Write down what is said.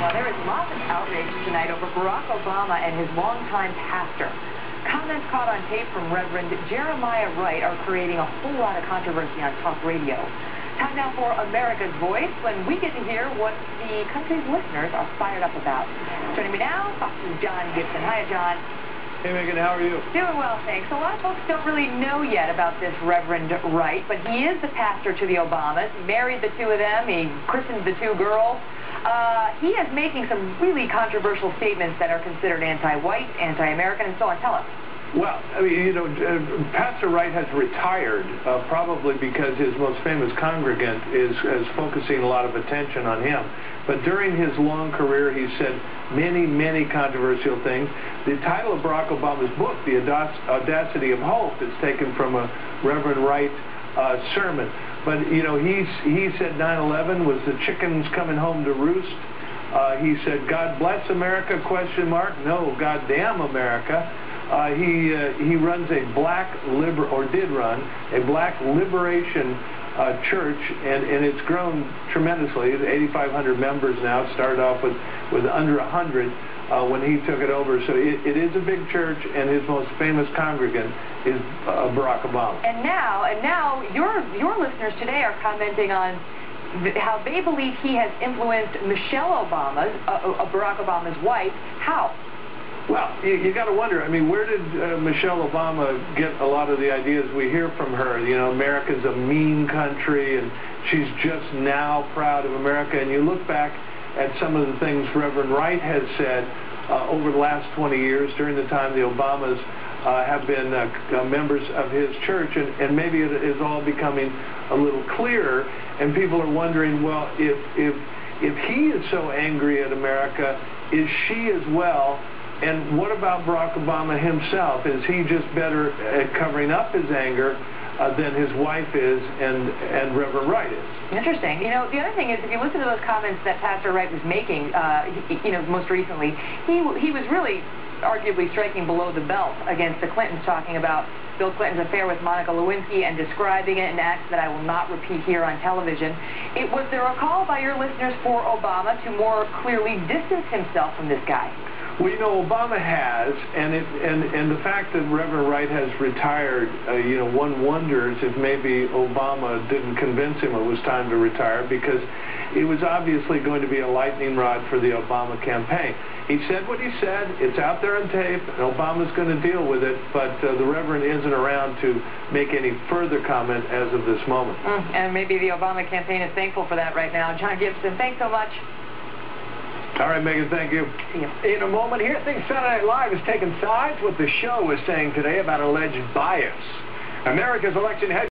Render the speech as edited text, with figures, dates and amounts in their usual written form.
Well, there is lots of outrage tonight over Barack Obama and his longtime pastor. Comments caught on tape from Reverend Jeremiah Wright are creating a whole lot of controversy on talk radio. Time now for America's Voice, when we get to hear what the country's listeners are fired up about. Joining me now, Fox's John Gibson. Hi, John. Hey, Megan, how are you? Doing well, thanks. A lot of folks don't really know yet about this Reverend Wright, but he is the pastor to the Obamas. He married the two of them. He christened the two girls. He is making some really controversial statements that are considered anti-white, anti-American, and so on. Tell us. Well, I mean, you know, Pastor Wright has retired probably because his most famous congregant is focusing a lot of attention on him. But during his long career, he said many, many controversial things. The title of Barack Obama's book, The Audacity of Hope, is taken from a Reverend Wright sermon. But, you know, he said 9/11 was the chickens coming home to roost. He said, God bless America, ? No, God damn America. He runs a did run a black liberation church, and it's grown tremendously. It's 8,500 members now. It started off with under 100 when he took it over. So it is a big church, and his most famous congregant is Barack Obama. And now your listeners today are commenting on how they believe he has influenced Michelle Obama, Barack Obama's wife. How? Well, you got to wonder. I mean, where did Michelle Obama get a lot of the ideas we hear from her? You know, America's a mean country, and she's just now proud of America. And you look back at some of the things Reverend Wright has said over the last 20 years, during the time the Obamas have been members of his church, and maybe it is all becoming a little clearer, and people are wondering, well, if he is so angry at America, is she as well? And what about Barack Obama himself? Is he just better at covering up his anger than his wife is and Reverend Wright is? Interesting. You know, the other thing is, if you listen to those comments that Pastor Wright was making, you know, most recently, he was really arguably striking below the belt against the Clintons, talking about Bill Clinton's affair with Monica Lewinsky and describing it in acts that I will not repeat here on television. Was there a call by your listeners for Obama to more clearly distance himself from this guy? Well, you know, Obama has, and the fact that Reverend Wright has retired, you know, one wonders if maybe Obama didn't convince him it was time to retire, because it was obviously going to be a lightning rod for the Obama campaign. He said what he said. It's out there on tape, and Obama's going to deal with it, but the Reverend isn't around to make any further comment as of this moment. And maybe the Obama campaign is thankful for that right now. John Gibson, thanks so much. All right, Megan, thank you. See you. In a moment here, Think Saturday Night Live is taking sides. What the show is saying today about alleged bias. America's election head